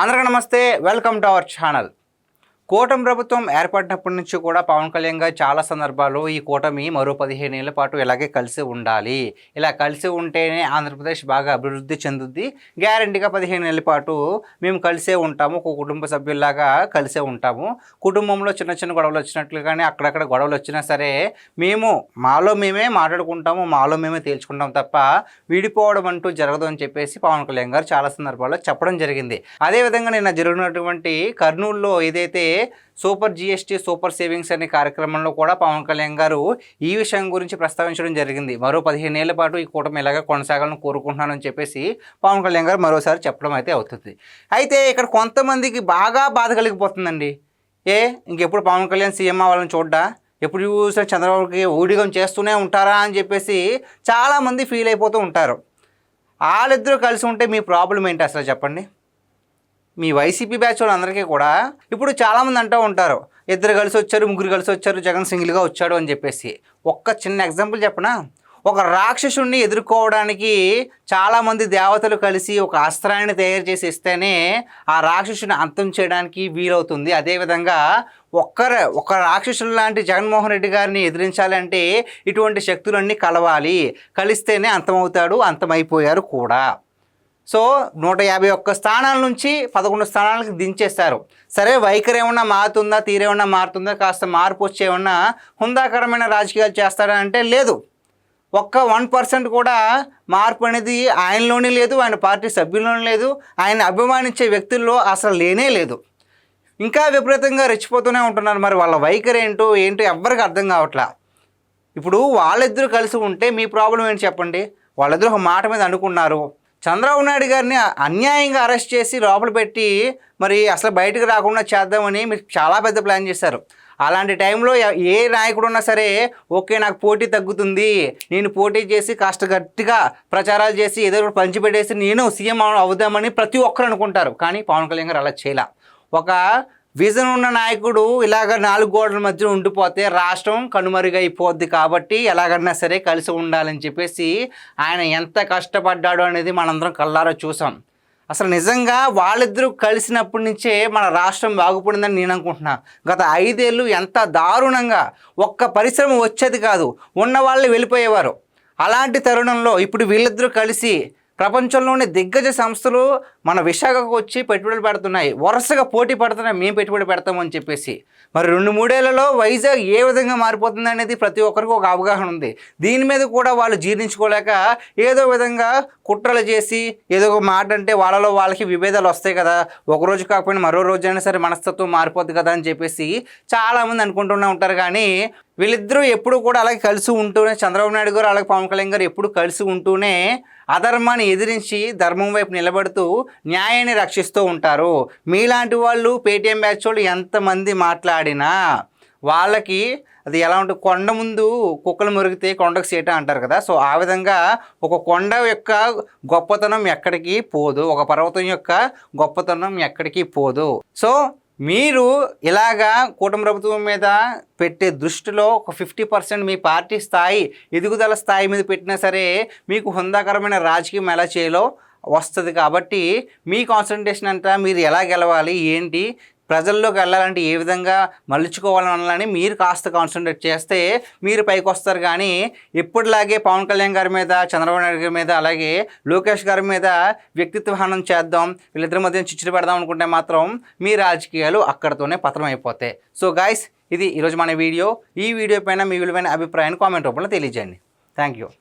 అందరికీ నమస్తే, welcome to our channel. కూటమి ప్రభుత్వం ఏర్పడినప్పటి నుంచి కూడా పవన్ కళ్యాణ్ గారు చాలా సందర్భాల్లో ఈ కూటమి మరో 15 ఏళ్ల పాటు ఇలాగే కలిసి ఉండాలి, ఇలా కలిసి ఉంటేనే ఆంధ్రప్రదేశ్ బాగా అభివృద్ధి చెందుద్ది, గ్యారంటీగా 15 ఏళ్ల పాటు మేము కలిసే ఉంటాము, ఒక కుటుంబ సభ్యుల్లాగా కలిసే ఉంటాము, కుటుంబంలో చిన్న చిన్న గొడవలు వచ్చినట్లుగానే అక్కడక్కడ గొడవలు వచ్చినా సరే మేము మాలో మేమే మాట్లాడుకుంటాము, మాలో మేమే తేల్చుకుంటాం తప్ప విడిపోవడం అంటూ జరగదు అని చెప్పేసి పవన్ కళ్యాణ్ గారు చాలా సందర్భాల్లో చెప్పడం జరిగింది. అదేవిధంగా నిన్న జరిగినటువంటి కర్నూలులో ఏదైతే సూపర్ జిఎస్టీ సూపర్ సేవింగ్స్ అనే కార్యక్రమంలో కూడా పవన్ కళ్యాణ్ గారు ఈ విషయం గురించి ప్రస్తావించడం జరిగింది. మరో 15 ఏళ్ల పాటు ఈ కూటమి ఇలాగే కొనసాగాలని కోరుకుంటున్నానని చెప్పేసి పవన్ కళ్యాణ్ గారు మరోసారి చెప్పడం అయితే అవుతుంది. అయితే ఇక్కడ కొంతమందికి బాగా బాధ కలిగిపోతుందండి. ఇంకెప్పుడు పవన్ కళ్యాణ్ సీఎం అవ్వాలని చూడ్డా, ఎప్పుడు చూసినా చంద్రబాబుకి ఊడిగం చేస్తూనే ఉంటారా అని చెప్పేసి చాలామంది ఫీల్ అయిపోతూ ఉంటారు. వాళ్ళిద్దరూ కలిసి ఉంటే మీ ప్రాబ్లం ఏంటి అసలు చెప్పండి? మీ వైసీపీ బ్యాచ్ వాళ్ళందరికీ కూడా ఇప్పుడు చాలామంది అంటూ ఉంటారు, ఇద్దరు కలిసి వచ్చారు, ముగ్గురు కలిసి వచ్చారు, జగన్ సింగిల్గా వచ్చాడు అని చెప్పేసి. ఒక్క చిన్న ఎగ్జాంపుల్ చెప్పనా? ఒక రాక్షసుడిని ఎదుర్కోవడానికి చాలామంది దేవతలు కలిసి ఒక అస్త్రాన్ని తయారు చేసి ఇస్తేనే ఆ రాక్షసుని అంతం చేయడానికి వీలవుతుంది. అదేవిధంగా ఒక రాక్షసుడు లాంటి జగన్మోహన్ రెడ్డి గారిని ఎదిరించాలంటే ఇటువంటి శక్తులన్నీ కలవాలి, కలిస్తేనే అంతమవుతాడు, అంతమైపోయారు కూడా. సో 151 స్థానాల నుంచి 11 స్థానాలకు దించేస్తారు. సరే, వైఖరి ఏమన్నా మారుతుందా, తీరేమన్నా మారుతుందా, కాస్త మార్పు వచ్చి ఏమన్నా హుందాకరమైన రాజకీయాలు చేస్తారా అంటే లేదు. ఒక్క 1% కూడా మార్పు అనేది ఆయనలోనే లేదు, ఆయన పార్టీ సభ్యుల్లోనే లేదు, ఆయన అభిమానించే వ్యక్తుల్లో అసలు లేనే లేదు. ఇంకా విపరీతంగా రెచ్చిపోతూనే ఉంటున్నారు. మరి వాళ్ళ వైఖరి ఏంటో ఎవ్వరికి అర్థం కావట్లా. ఇప్పుడు వాళ్ళిద్దరూ కలిసి ఉంటే మీ ప్రాబ్లం ఏంటి చెప్పండి? వాళ్ళిద్దరూ ఒక మాట మీద అనుకున్నారు. చంద్రబాబు నాయుడు గారిని అన్యాయంగా అరెస్ట్ చేసి లోపల పెట్టి మరి అసలు బయటకు రాకుండా చేద్దామని మీరు చాలా పెద్ద ప్లాన్ చేశారు. అలాంటి టైంలో ఏ నాయకుడు ఉన్నా సరే, ఓకే నాకు పోటీ తగ్గుతుంది, నేను పోటీ చేసి కాస్త గట్టిగా ప్రచారాలు చేసి ఏదో ఒకటి పంచిపెట్టేసి నేను సీఎం అవుదామని ప్రతి ఒక్కరు అనుకుంటారు. కానీ పవన్ కళ్యాణ్ గారు అలా చేయలే. ఒక విజన్ ఉన్న నాయకుడు ఇలాగ 4 గోడల మధ్య ఉండిపోతే రాష్ట్రం కనుమరుగైపోద్ది, కాబట్టి ఎలాగన్నా సరే కలిసి ఉండాలని చెప్పేసి ఆయన ఎంత కష్టపడ్డాడు అనేది మనందరం కళ్ళారా చూసాం. అసలు నిజంగా వాళ్ళిద్దరూ కలిసినప్పటి నుంచే మన రాష్ట్రం బాగుపడిందని నేను అనుకుంటున్నా. గత 5 ఏళ్ళు ఎంత దారుణంగా ఒక్క పరిశ్రమ వచ్చేది కాదు, ఉన్న వాళ్ళు వెళ్ళిపోయేవారు. అలాంటి తరుణంలో ఇప్పుడు వీళ్ళిద్దరూ కలిసి ప్రపంచంలోని దిగ్గజ సంస్థలు మన విశాఖకు వచ్చి పెట్టుబడులు పెడుతున్నాయి, వరుసగా పోటీ పడుతున్నాయి, మేము పెట్టుబడి పెడతామని చెప్పేసి. మరి 2-3 ఏళ్లలో వైజాగ్ ఏ విధంగా మారిపోతుంది అనేది ప్రతి ఒక్కరికి ఒక అవగాహన ఉంది. దీని మీద కూడా వాళ్ళు జీర్ణించుకోలేక ఏదో విధంగా కుట్రలు చేసి ఏదో ఒక మాట అంటే వాళ్ళకి విభేదాలు వస్తాయి కదా, ఒకరోజు కాకపోయినా మరో రోజైనా సరే మనస్తత్వం మారిపోద్ది కదా అని చెప్పేసి చాలామంది అనుకుంటూనే ఉంటారు. కానీ వీళ్ళిద్దరూ ఎప్పుడు కూడా అలాగే కలిసి ఉంటూనే, చంద్రబాబు నాయుడు గారు అలాగే పవన్ కళ్యాణ్ గారు ఎప్పుడు కలిసి ఉంటూనే అధర్మాన్ని ఎదిరించి ధర్మం వైపు నిలబడుతూ న్యాయాన్ని రక్షిస్తూ ఉంటారు. మీలాంటి వాళ్ళు పేటీఎం బ్యాచ్ వాళ్ళు ఎంతమంది మాట్లాడినా వాళ్ళకి అది ఎలా ఉంటుంది, కొండ ముందు కుక్కలు మురిగితే కొండకు సీట అంటారు కదా. సో ఆ విధంగా ఒక కొండ యొక్క గొప్పతనం ఎక్కడికి పోదు, ఒక పర్వతం యొక్క గొప్పతనం ఎక్కడికి పోదు. సో మీరు ఇలాగా కూటమి ప్రభుత్వం మీద పెట్టే దృష్టిలో ఒక 50% మీ పార్టీ స్థాయి ఎదుగుదల స్థాయి మీద పెట్టినా సరే మీకు హుందాకరమైన రాజకీయం ఎలా చేయాలో వస్తుంది. కాబట్టి మీ కాన్సన్ట్రేషన్ అంతా మీరు ఎలా గెలవాలి, ఏంటి, ప్రజల్లోకి వెళ్ళాలంటే ఏ విధంగా మలుచుకోవాలని మీరు కాస్త కాన్సన్ట్రేట్ చేస్తే మీరు పైకి వస్తారు. కానీ ఎప్పటిలాగే పవన్ కళ్యాణ్ గారి మీద, చంద్రబాబు నాయుడు గారి మీద, అలాగే లోకేష్ గారి మీద వ్యక్తిత్వ హననం చేద్దాం, వీళ్ళిద్దరి మధ్య చిచ్చులు పెడదాం అనుకుంటే మాత్రం మీ రాజకీయాలు అక్కడితోనే పతనం అయిపోతాయి. సో గైస్, ఇది ఈరోజు మన వీడియో. ఈ వీడియో పైన మీ విలువైన అభిప్రాయాన్ని కామెంట్ రూపంలో తెలియజేయండి. Thank you.